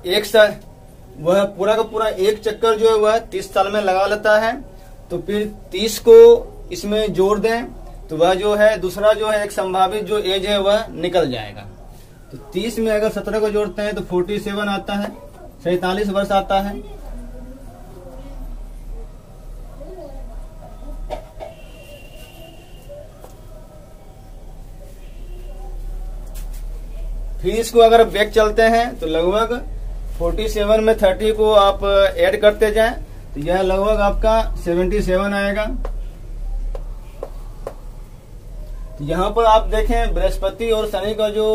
एक साल वह पूरा का पूरा एक चक्कर जो है वह 30 साल में लगा लेता है। तो फिर 30 को इसमें जोड़ दें तो वह जो है दूसरा जो है एक संभावित जो एज है वह निकल जाएगा। तो 30 में अगर 17 को जोड़ते हैं तो 47 आता है 47 वर्ष आता है। फिर इसको अगर बैक चलते हैं तो लगभग 47 में 30 को आप ऐड करते जाएं तो यह लगभग आपका 77 आएगा। तो यहाँ पर आप देखें बृहस्पति और शनि का जो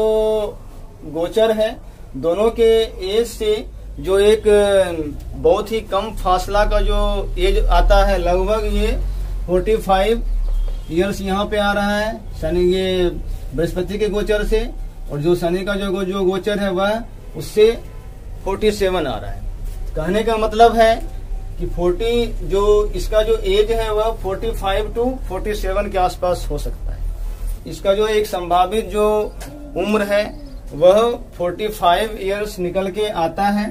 गोचर है दोनों के एज से जो एक बहुत ही कम फासला का जो एज आता है, लगभग ये 45 ईयर्स यहाँ पे आ रहा है शनि ये बृहस्पति के गोचर से, और जो शनि का जो गोचर है वह उससे 47 आ रहा है। कहने का मतलब है कि 40 जो इसका जो एज है वह 45 टू 47 के आसपास हो सकता है। इसका जो एक संभावित जो उम्र है वह 45 ईयर्स निकल के आता है।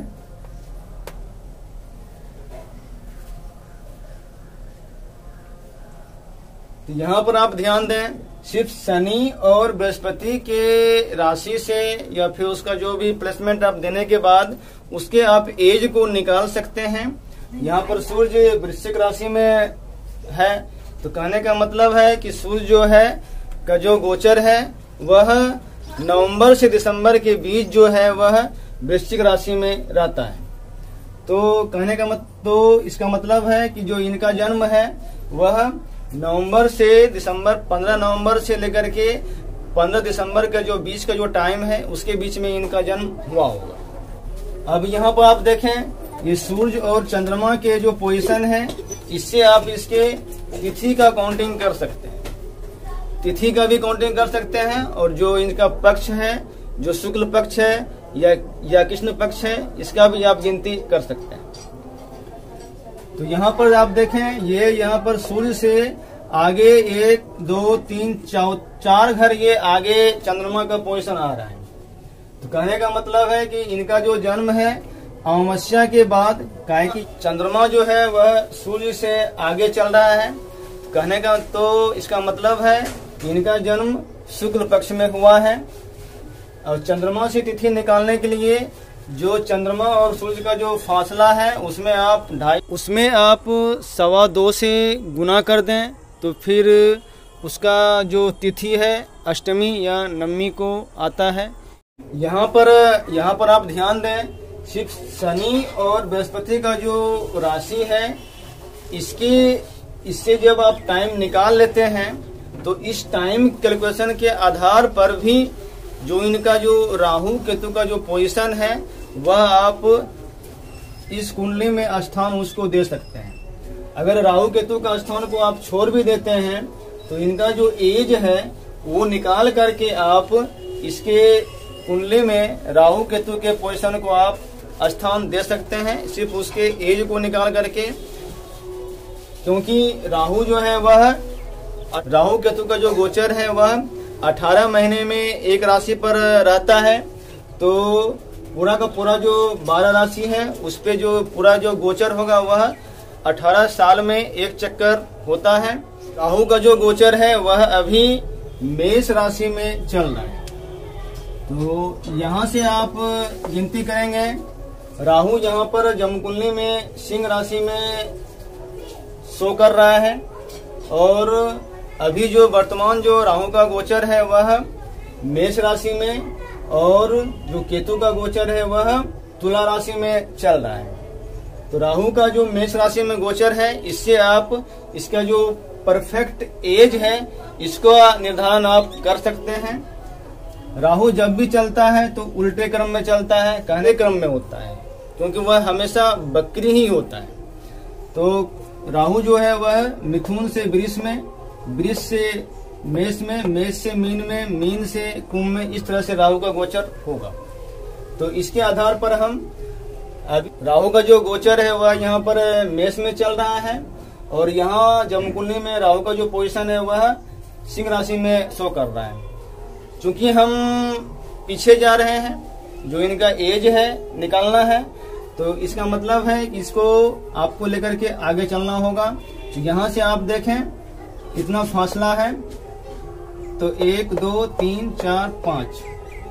तो यहाँ पर आप ध्यान दें, सिर्फ शनि और बृहस्पति के राशि से या फिर उसका जो भी प्लेसमेंट आप देने के बाद उसके आप एज को निकाल सकते हैं। यहाँ पर सूर्य वृश्चिक राशि में है, तो कहने का मतलब है कि सूर्य जो है का जो गोचर है वह नवंबर से दिसंबर के बीच जो है वह वृश्चिक राशि में रहता है। तो कहने का तो इसका मतलब है कि जो इनका जन्म है वह नवंबर से दिसंबर, 15 नवंबर से लेकर के 15 दिसंबर का जो बीच का जो टाइम है उसके बीच में इनका जन्म हुआ होगा। अब यहाँ पर आप देखें, ये सूर्य और चंद्रमा के जो पोजीशन है, इससे आप इसके तिथि का काउंटिंग कर सकते हैं, तिथि का भी काउंटिंग कर सकते हैं, और जो इनका पक्ष है, जो शुक्ल पक्ष है या कृष्ण पक्ष है, इसका भी आप गिनती कर सकते हैं। तो यहाँ पर आप देखें, ये यहाँ पर सूर्य से आगे 1 2 3 4 घर ये आगे चंद्रमा का पोजीशन आ रहा है। तो कहने का मतलब है कि इनका जो जन्म है अमावस्या के बाद, काहे कि चंद्रमा जो है वह सूर्य से आगे चल रहा है। कहने का तो इसका मतलब है कि इनका जन्म शुक्ल पक्ष में हुआ है। और चंद्रमा से तिथि निकालने के लिए जो चंद्रमा और सूर्य का जो फासला है उसमें आप 2.25 से गुना कर दें, तो फिर उसका जो तिथि है अष्टमी या नवमी को आता है। यहाँ पर आप ध्यान दें, सिर्फ शनि और बृहस्पति का जो राशि है इससे जब आप टाइम निकाल लेते हैं तो इस टाइम कैलकुलेशन के आधार पर भी जो इनका जो राहु केतु का जो पोजीशन है वह आप इस कुंडली में स्थान उसको दे सकते हैं। अगर राहु केतु का स्थान को आप छोड़ भी देते हैं तो इनका जो एज है वो निकाल करके आप इसके कुंडली में राहु केतु के पोजीशन को आप स्थान दे सकते हैं, सिर्फ उसके एज को निकाल करके। क्योंकि राहु जो है वह, राहु केतु का जो गोचर है वह 18 महीने में एक राशि पर रहता है, तो पूरा का पूरा जो 12 राशि है उस पे जो पूरा जो गोचर होगा वह 18 साल में एक चक्कर होता है। राहु का जो गोचर है वह अभी मेष राशि में चल रहा है। तो यहाँ से आप गिनती करेंगे, राहु यहाँ पर जमकुंडली में सिंह राशि में शो कर रहा है, और अभी जो वर्तमान जो राहु का गोचर है वह मेष राशि में, और जो केतु का गोचर है वह तुला राशि में चल रहा है। तो राहु का जो मेष राशि में गोचर है इससे आप इसका जो परफेक्ट एज है इसको निर्धारण आप कर सकते हैं। राहु जब भी चलता है तो उल्टे क्रम में चलता है, कहने क्रम में होता है, क्योंकि वह हमेशा बकरी ही होता है। तो राहु जो है वह मिथुन से वृष में, वृष से मेष में, मेष से मीन में, मीन से कुंभ में, इस तरह से राहु का गोचर होगा। तो इसके आधार पर हम अभी राहु का जो गोचर है वह यहाँ पर मेष में चल रहा है, और यहाँ जमकुंडली में राहु का जो पोजीशन है वह सिंह राशि में शो कर रहा है। चूंकि हम पीछे जा रहे हैं, जो इनका एज है निकालना है, तो इसका मतलब है कि इसको आपको लेकर के आगे चलना होगा। तो यहाँ से आप देखें कितना फासला है, तो 1 2 3 4 5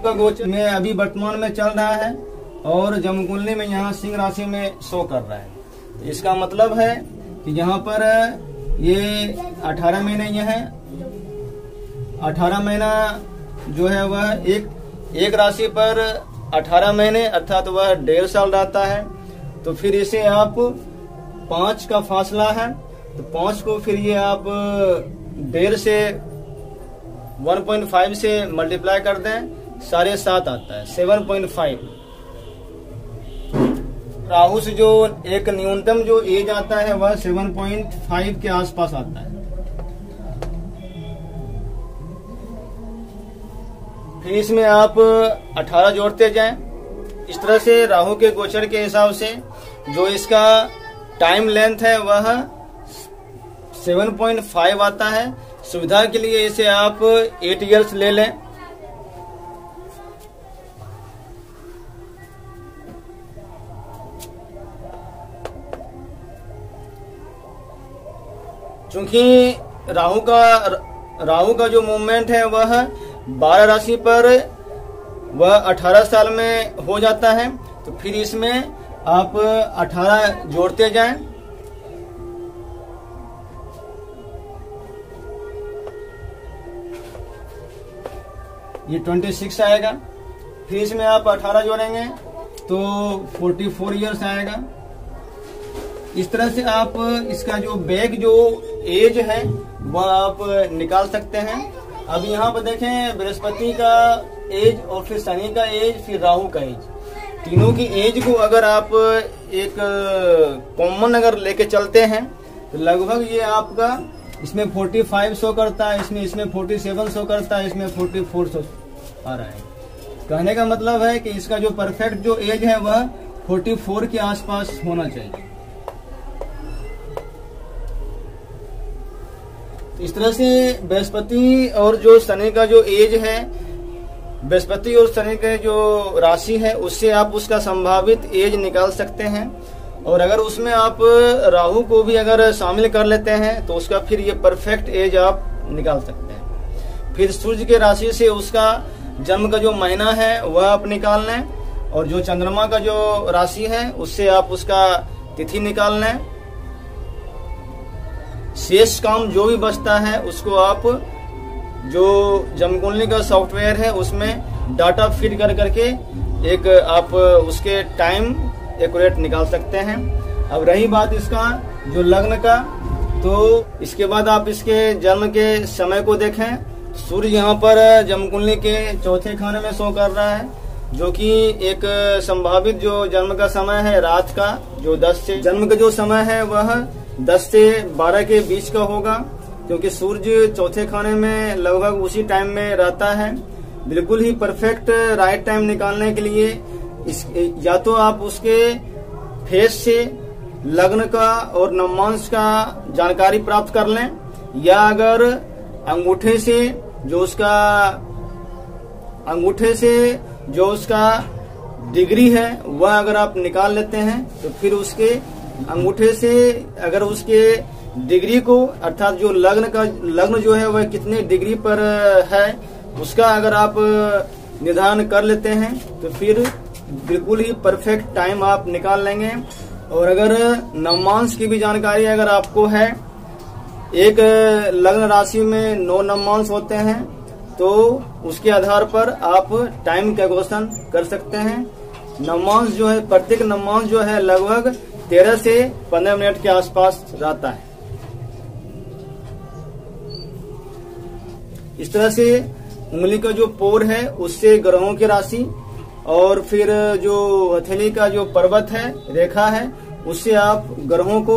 का गोचर में अभी वर्तमान में चल रहा है, और जमकुंडली में यहाँ सिंह राशि में शो कर रहा है। तो इसका मतलब है कि यहाँ पर ये 18 महीने ये है, 18 महीना जो है वह एक राशि पर 18 महीने अर्थात वह 1.5 साल रहता है। तो फिर इसे आप 5 का फासला है, तो 5 को फिर ये आप 1.5 से 1.5 से मल्टीप्लाई कर दें, 7.5 आता है, 7.5। राहु से जो एक न्यूनतम जो एज आता है वह 7.5 के आसपास आता है। फिर इसमें आप 18 जोड़ते जाएं। इस तरह से राहु के गोचर के हिसाब से जो इसका टाइम लेंथ है वह 7.5 आता है। सुविधा के लिए इसे आप 8 इयर्स ले लें। चूंकि राहु का जो मूवमेंट है वह 12 राशि पर वह 18 साल में हो जाता है, तो फिर इसमें आप 18 जोड़ते जाएं। ये 26 आएगा। फिर इसमें आप 18 जोड़ेंगे तो 44 इयर्स आएगा। इस तरह से आप इसका जो बैक जो एज है वह आप निकाल सकते हैं। अब यहाँ पर देखें, बृहस्पति का एज और फिर शनि का एज, फिर राहु का एज, तीनों की एज को अगर आप एक कॉमन अगर लेके चलते हैं तो लगभग ये आपका इसमें 45 शो करता है, इसमें 47 शो करता है, इसमें 44 शो आ रहा है। कहने का मतलब है कि इसका जो परफेक्ट जो एज है वह 44 के आसपास होना चाहिए। इस तरह से बृहस्पति और जो शनि का जो एज है, बृहस्पति और शनि के जो राशि है उससे आप उसका संभावित एज निकाल सकते हैं। और अगर उसमें आप राहु को भी अगर शामिल कर लेते हैं तो उसका फिर ये परफेक्ट एज आप निकाल सकते हैं। फिर सूर्य के राशि से उसका जन्म का जो महीना है वह आप निकाल लें, और जो चंद्रमा का जो राशि है उससे आप उसका तिथि निकाल लें। शेष काम जो भी बचता है उसको आप जो जमकुंडली का सॉफ्टवेयर है उसमें डाटा फीड कर करके एक आप उसके टाइम एक्यूरेट निकाल सकते हैं। अब रही बात इसका जो लग्न का, तो इसके बाद आप इसके जन्म के समय को देखें। सूर्य यहाँ पर जमकुंडली के चौथे खाने में शो कर रहा है, जो कि एक संभावित जो जन्म का समय है रात का जो 10 से जन्म का जो समय है वह 10 से 12 के बीच का होगा, क्योंकि सूर्य चौथे खाने में लगभग उसी टाइम में रहता है। बिल्कुल ही परफेक्ट राइट टाइम निकालने के लिए या तो आप उसके फेस से लग्न का और नवमांश का जानकारी प्राप्त कर लें, या अगर अंगूठे से जो उसका डिग्री है वह अगर आप निकाल लेते हैं तो फिर उसके अंगूठे से अगर उसके डिग्री को, अर्थात जो लग्न जो है वह कितने डिग्री पर है उसका अगर आप निर्धारण कर लेते हैं तो फिर बिल्कुल ही परफेक्ट टाइम आप निकाल लेंगे। और अगर नवमांश की भी जानकारी अगर आपको है, एक लग्न राशि में 9 नवमांश होते हैं, तो उसके आधार पर आप टाइम कैलकुलेशन कर सकते हैं। नवमांश जो है, प्रत्येक नवमांश जो है लगभग 13 से 15 मिनट के आसपास रहता है। इस तरह से उंगली का जो पोर है उससे ग्रहों की राशि, और फिर जो हथेली का जो पर्वत है, रेखा है, उससे आप ग्रहों को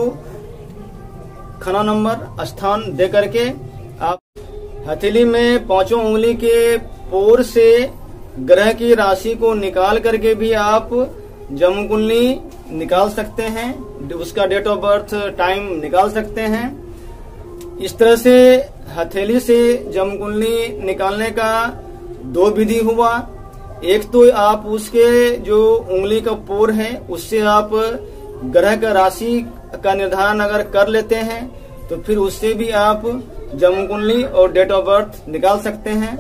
खाना नंबर स्थान दे करके आप हथेली में 5 उंगली के पोर से ग्रह की राशि को निकाल करके भी आप जमकुंडली निकाल सकते हैं, उसका डेट ऑफ बर्थ टाइम निकाल सकते हैं। इस तरह से हथेली से जमकुंडली निकालने का 2 विधि हुआ। एक तो आप उसके जो उंगली का पोर है उससे आप ग्रह का राशि का निर्धारण अगर कर लेते हैं तो फिर उससे भी आप जमकुंडली और डेट ऑफ बर्थ निकाल सकते हैं।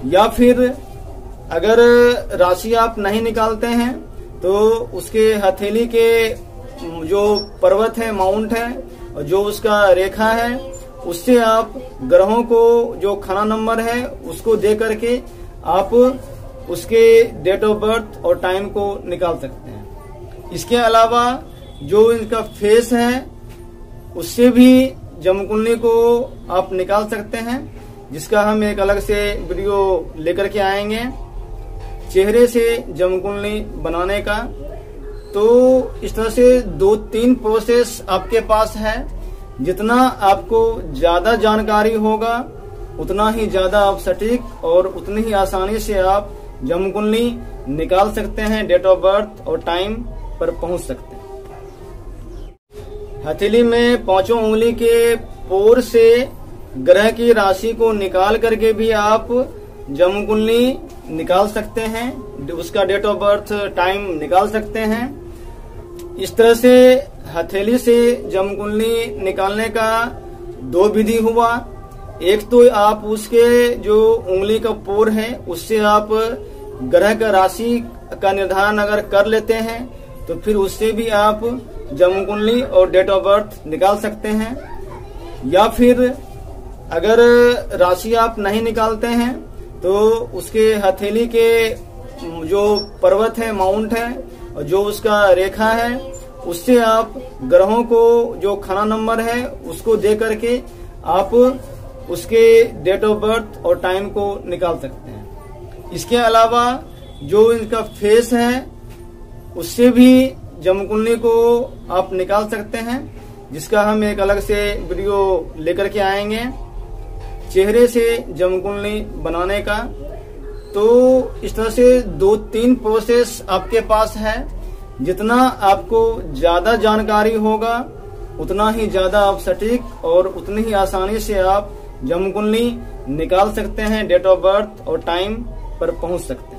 या फिर अगर राशि आप नहीं निकालते हैं तो उसके हथेली के जो पर्वत है, माउंट है, और जो उसका रेखा है, उससे आप ग्रहों को जो खाना नंबर है उसको दे करके आप उसके डेट ऑफ बर्थ और टाइम को निकाल सकते हैं। इसके अलावा जो इनका फेस है उससे भी जमकुंडली को आप निकाल सकते हैं, जिसका हम एक अलग से वीडियो लेकर के आएंगे। चेहरे से जमकुंडली बनाने का तो इस तरह से 2-3 प्रोसेस आपके पास है। जितना आपको ज्यादा जानकारी होगा उतना ही ज्यादा आप सटीक और उतनी ही आसानी से आप जन्म कुंडली निकाल सकते हैं, डेट ऑफ बर्थ और टाइम पर पहुंच सकते हैं। हथेली में 5 उंगली के पोर से ग्रह की राशि को निकाल करके भी आप जन्म कुंडली निकाल सकते हैं, उसका डेट ऑफ बर्थ टाइम निकाल सकते हैं। इस तरह से हथेली से जन्म कुंडली निकालने का 2 विधि हुआ। एक तो आप उसके जो उंगली का पोर है उससे आप ग्रह का राशि का निर्धारण अगर कर लेते हैं तो फिर उससे भी आप जन्म कुंडली और डेट ऑफ बर्थ निकाल सकते हैं। या फिर अगर राशि आप नहीं निकालते हैं तो उसके हथेली के जो पर्वत है, माउंट है, और जो उसका रेखा है उससे आप ग्रहों को जो खाना नंबर है उसको दे करके आप उसके डेट ऑफ बर्थ और टाइम को निकाल सकते हैं। इसके अलावा जो इनका फेस है उससे भी जन्म कुंडली को आप निकाल सकते हैं, जिसका हम एक अलग से वीडियो लेकर के आएंगे चेहरे से जन्म कुंडली बनाने का। तो इस तरह से 2-3 प्रोसेस आपके पास है। जितना आपको ज्यादा जानकारी होगा उतना ही ज्यादा आप सटीक और उतनी ही आसानी से आप जन्म कुंडली निकाल सकते हैं, डेट ऑफ बर्थ और टाइम पर पहुंच सकते हैं।